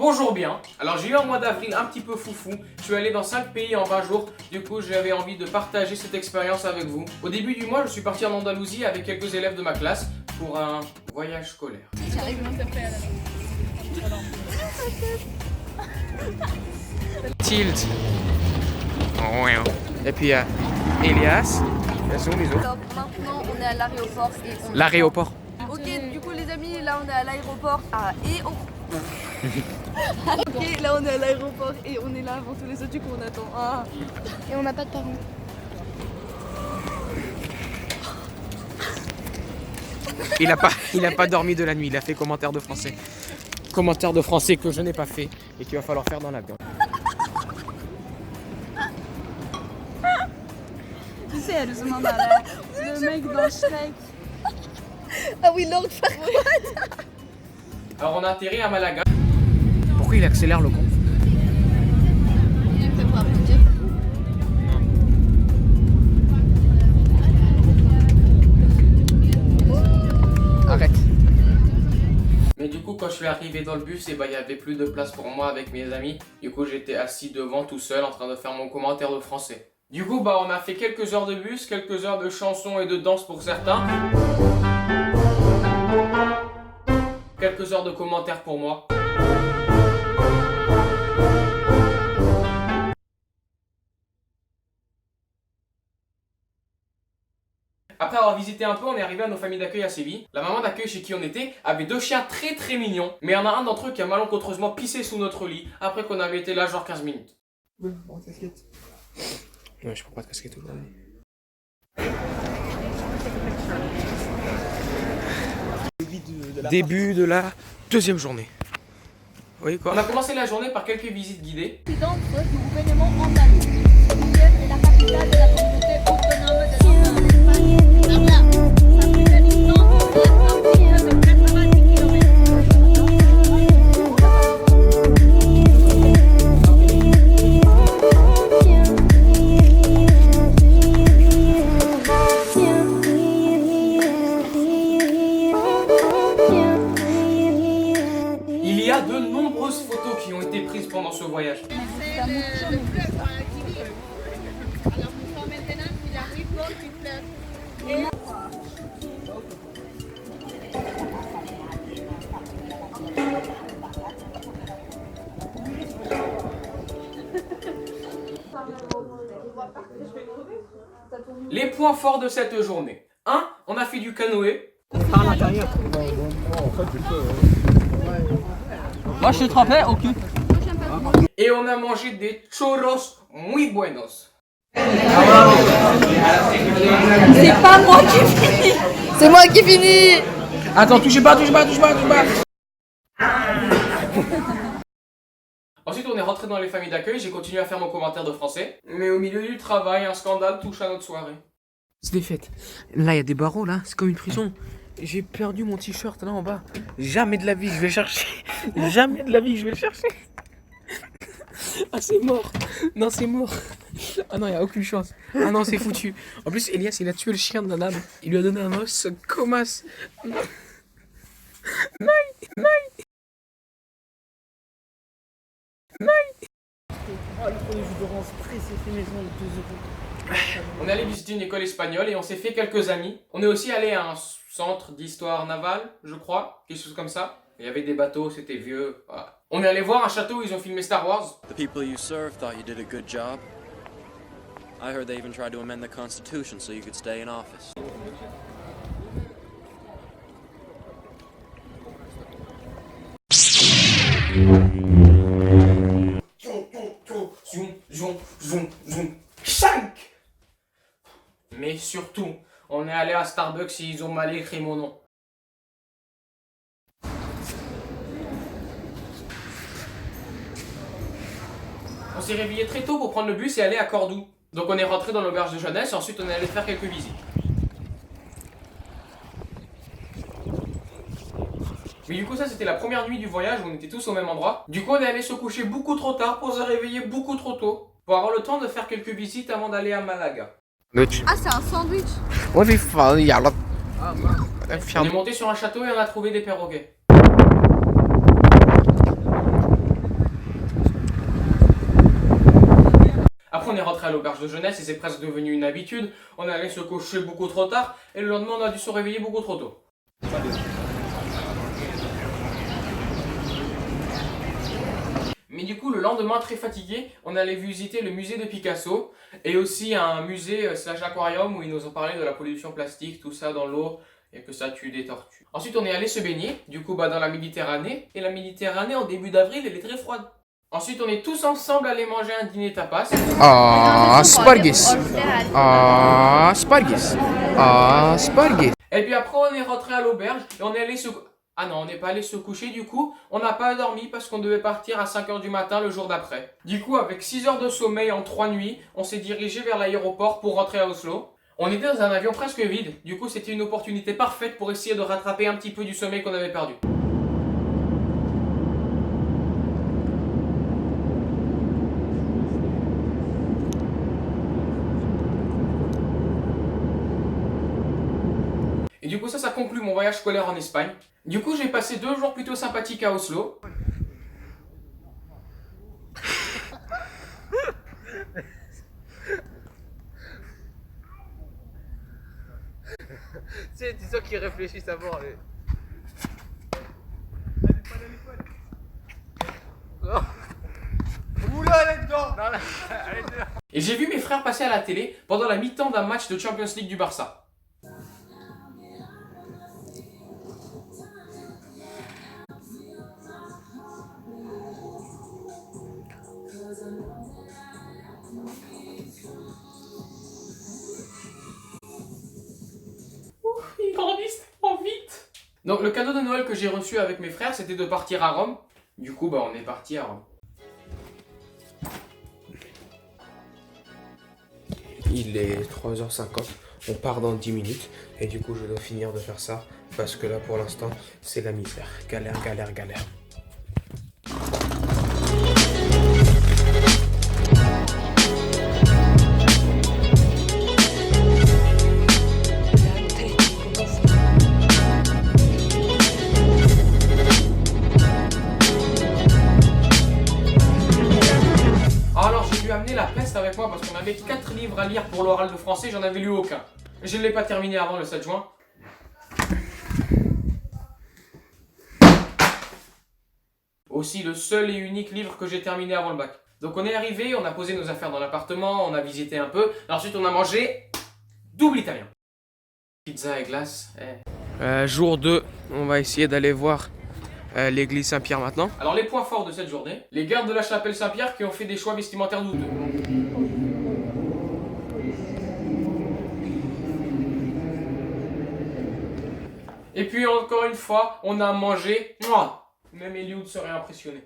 Bonjour bien, alors j'ai eu un mois d'avril un petit peu foufou, je suis allé dans 5 pays en 20 jours, du coup j'avais envie de partager cette expérience avec vous. Au début du mois je suis parti en Andalousie avec quelques élèves de ma classe pour un voyage scolaire. Tilt. Et puis il y a Elias. Donc maintenant on est à l'aéroport et on... L'aéroport. Ok, du coup les amis, là on est à l'aéroport et on... Ok, là on est à l'aéroport et on est là avant tous les autres, du coup on attend. Et on n'a pas de parents. Il a pas dormi de la nuit, il a fait commentaire de français. Commentaire de français que je n'ai pas fait et qu'il va falloir faire dans l'avion. Tu sais, elle se demande le mec dans Shrek. Ah oui, Lord Farquaad. Alors on a atterri à Malaga. Pourquoi il accélère le con? Il est prêt pour applaudir. Arrête. Mais du coup quand je suis arrivé dans le bus, il n'y avait plus de place pour moi avec mes amis. Du coup j'étais assis devant tout seul en train de faire mon commentaire de français. Du coup on a fait quelques heures de bus, quelques heures de chansons et de danse pour certains. Quelques heures de commentaires pour moi. Après avoir visité un peu, on est arrivé à nos familles d'accueil à Séville. La maman d'accueil chez qui on était avait deux chiens très très mignons. Mais il y en a un d'entre eux qui a malencontreusement pissé sous notre lit après qu'on avait été là genre 15 minutes. Ouais, bon, casquette. Ouais, je prends pas de casquette aujourd'hui. Début de la deuxième journée. Oui, quoi? On a commencé la journée par quelques visites guidées. D'entre eux, du gouvernement andalou. Séville est la capitale de la communauté autonome de Il y a de nombreuses photos qui ont été prises pendant ce voyage. Les points forts de cette journée. 1. On a fait du canoë. Par l'intérieur. En fait, je peux. Moi je suis trempé au cul. Et on a mangé des churros muy buenos. C'est pas moi qui finis. C'est moi qui finis. Attends, touchez pas. Ensuite, on est rentré dans les familles d'accueil, j'ai continué à faire mon commentaire de français. Mais au milieu du travail, un scandale touche à notre soirée. C'est des fêtes. Là il y a des barreaux là, c'est comme une prison. J'ai perdu mon t-shirt là en bas. Jamais de la vie je vais le chercher. Jamais de la vie je vais le chercher. Ah c'est mort. Non c'est mort. Ah non il n'y a aucune chance. Ah non c'est foutu. En plus Elias il a tué le chien de la dame. Il lui a donné un os comasse. Non. Oh, le premier jus d'orange pressé fait maison de 2 euros. On est allé visiter une école espagnole et on s'est fait quelques amis. On est aussi allé à un centre d'histoire navale, je crois, quelque chose comme ça. Il y avait des bateaux, c'était vieux. Voilà. On est allé voir un château où ils ont filmé Star Wars. The people you served thought you did a good job. I heard they even tried to amend the Constitution so you could stay in office. Zoom. 5. Mais surtout, on est allé à Starbucks et ils ont mal écrit mon nom. On s'est réveillé très tôt pour prendre le bus et aller à Cordoue. Donc on est rentré dans l'auberge de jeunesse et ensuite on est allé faire quelques visites. Mais du coup ça c'était la première nuit du voyage où on était tous au même endroit. Du coup on est allé se coucher beaucoup trop tard pour se réveiller beaucoup trop tôt. Pour avoir le temps de faire quelques visites avant d'aller à Malaga. Ah, c'est un sandwich. On est monté sur un château et on a trouvé des perroquets. rentré à l'auberge de jeunesse et c'est presque devenu une habitude. On est allé se coucher beaucoup trop tard et le lendemain on a dû se réveiller beaucoup trop tôt. Mais du coup, le lendemain, très fatigué, on allait visiter le musée de Picasso et aussi un musée slash aquarium où ils nous ont parlé de la pollution plastique, tout ça dans l'eau et que ça tue des tortues. Ensuite, on est allé se baigner, du coup, dans la Méditerranée. Et la Méditerranée, en début d'avril, elle est très froide. Ensuite, on est tous ensemble allés manger un dîner tapas. Ah, spargis. Ah, spargis. Ah, spargis. Et puis après, on est rentré à l'auberge et on est allé se... Ah non, on n'est pas allé se coucher du coup, on n'a pas dormi parce qu'on devait partir à 5 h du matin le jour d'après. Du coup, avec 6 heures de sommeil en 3 nuits, on s'est dirigé vers l'aéroport pour rentrer à Oslo. On était dans un avion presque vide, du coup c'était une opportunité parfaite pour essayer de rattraper un petit peu du sommeil qu'on avait perdu. Et du coup ça conclut mon voyage scolaire en Espagne. Du coup j'ai passé 2 jours plutôt sympathiques à Oslo. Tu sens qu'ils réfléchissent à mort. Et j'ai vu mes frères passer à la télé pendant la mi-temps d'un match de Champions League du Barça. Ils grandissent tellement vite. Donc le cadeau de Noël que j'ai reçu avec mes frères, c'était de partir à Rome. Du coup, on est parti à Rome. Il est 3h50, on part dans 10 minutes et du coup je dois finir de faire ça parce que là pour l'instant c'est la misère, galère. Alors j'ai dû amener la peste avec moi parce qu'on avait 4 livres à lire pour l'oral de français, j'en avais lu aucun. Je ne l'ai pas terminé avant le 7 juin. Aussi le seul et unique livre que j'ai terminé avant le bac. Donc on est arrivé, on a posé nos affaires dans l'appartement, on a visité un peu, ensuite on a mangé double italien. Pizza et glace. Jour 2, on va essayer d'aller voir l'église Saint-Pierre maintenant. Alors les points forts de cette journée, les gardes de la chapelle Saint-Pierre qui ont fait des choix vestimentaires douteux. Et puis encore une fois, on a mangé. Même Eliud serait impressionné.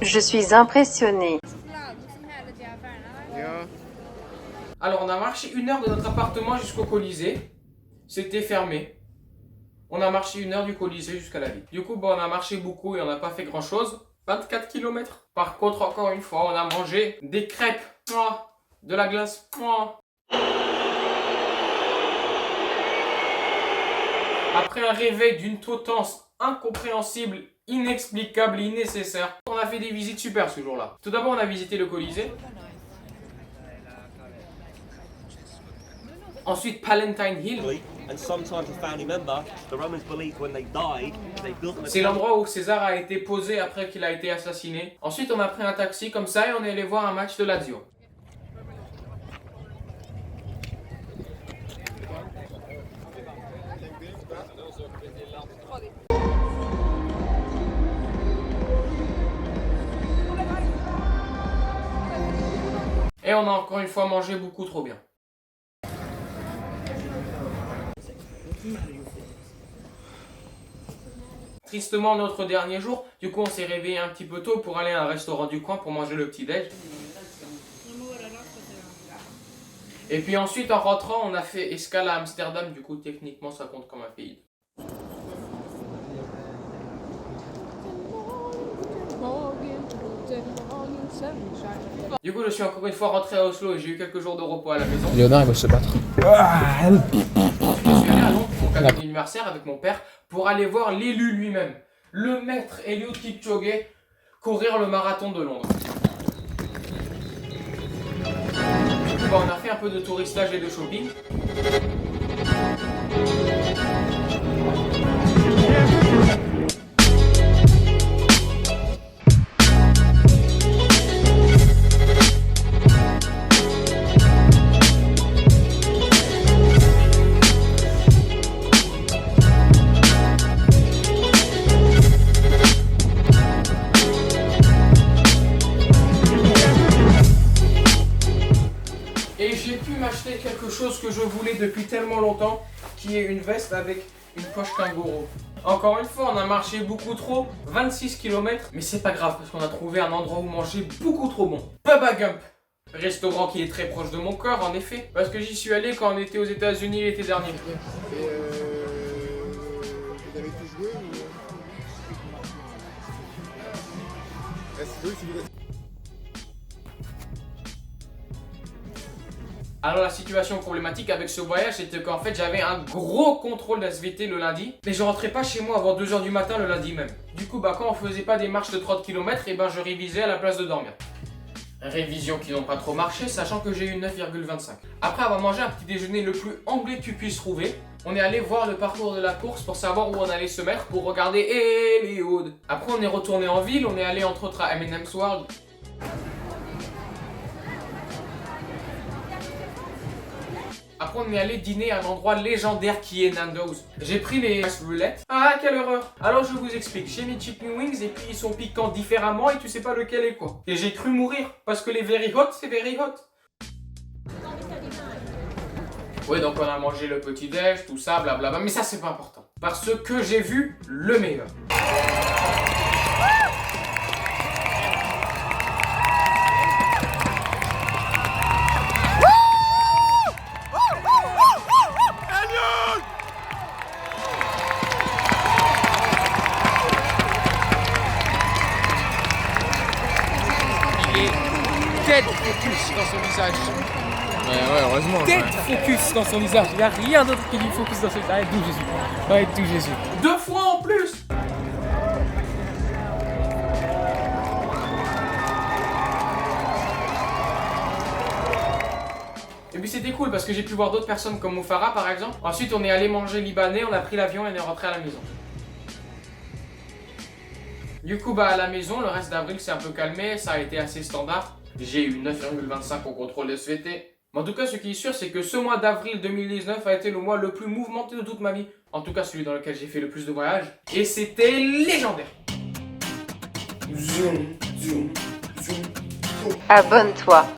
Je suis impressionnée. Alors on a marché 1 heure de notre appartement jusqu'au Colisée. C'était fermé. On a marché 1 heure du Colisée jusqu'à la ville. Du coup, on a marché beaucoup et on n'a pas fait grand chose. 24 km. Par contre, encore une fois, on a mangé des crêpes, de la glace. Après un réveil d'une potence incompréhensible, inexplicable, innécessaire, on a fait des visites super ce jour-là. Tout d'abord, on a visité le Colisée. Ensuite, Palatine Hill. C'est l'endroit où César a été posé après qu'il a été assassiné. Ensuite, on a pris un taxi comme ça et on est allé voir un match de Lazio. Et on a encore une fois mangé beaucoup trop bien. Tristement, notre dernier jour, du coup on s'est réveillé un petit peu tôt pour aller à un restaurant du coin pour manger le petit-déj. Et puis ensuite, en rentrant, on a fait escale à Amsterdam, du coup techniquement ça compte comme un pays. Du coup, je suis encore une fois rentré à Oslo et j'ai eu quelques jours de repos à la maison. Léonard, il va se battre. Je suis allé à Londres pour cadeau d'anniversaire avec mon père pour aller voir l'élu lui-même, le maître Eliud Kipchoge, courir le marathon de Londres. Bon, on a fait un peu de touristage et de shopping. Et j'ai pu m'acheter quelque chose que je voulais depuis tellement longtemps, qui est une veste avec une poche kangourou. Encore une fois, on a marché beaucoup trop, 26 km, mais c'est pas grave parce qu'on a trouvé un endroit où manger beaucoup trop bon. Bubba Gump, restaurant qui est très proche de mon cœur en effet, parce que j'y suis allé quand on était aux États-Unis l'été dernier. Et vous avez tout joué ou... Est-ce que si vous êtes... Alors la situation problématique avec ce voyage, c'était qu'en fait j'avais un gros contrôle d'SVT le lundi, mais je rentrais pas chez moi avant 2 h du matin le lundi même. Du coup quand on faisait pas des marches de 30 km, et ben je révisais à la place de dormir. Révisions qui n'ont pas trop marché, sachant que j'ai eu 9,25. Après avoir mangé un petit déjeuner le plus anglais que tu puisses trouver, on est allé voir le parcours de la course pour savoir où on allait se mettre pour regarder Eliud. Après on est retourné en ville, on est allé entre autres à M&M's World. Après on est allé dîner à un endroit légendaire qui est Nando's. J'ai pris les roulettes. Ah quelle horreur. Alors je vous explique, j'ai mis chicken wings et puis ils sont piquants différemment et tu sais pas lequel est quoi. Et j'ai cru mourir parce que les very hot c'est very hot. Ouais donc on a mangé le petit déj, tout ça blablabla, mais ça c'est pas important. Parce que j'ai vu le meilleur. Dead focus dans son visage. Ouais, heureusement. Dead focus dans son visage. Il n'y a rien d'autre qui lui focus dans son visage. Arrête tout Jésus. Arrête tout Jésus. 2 fois en plus. Et puis c'était cool parce que j'ai pu voir d'autres personnes comme Moufara par exemple. Ensuite on est allé manger libanais, on a pris l'avion et on est rentré à la maison. Du coup à la maison, le reste d'avril s'est un peu calmé, ça a été assez standard. J'ai eu 9,25 au contrôle de SVT. Mais en tout cas ce qui est sûr c'est que ce mois d'avril 2019 a été le mois le plus mouvementé de toute ma vie. En tout cas celui dans lequel j'ai fait le plus de voyages. Et c'était légendaire. Abonne-toi.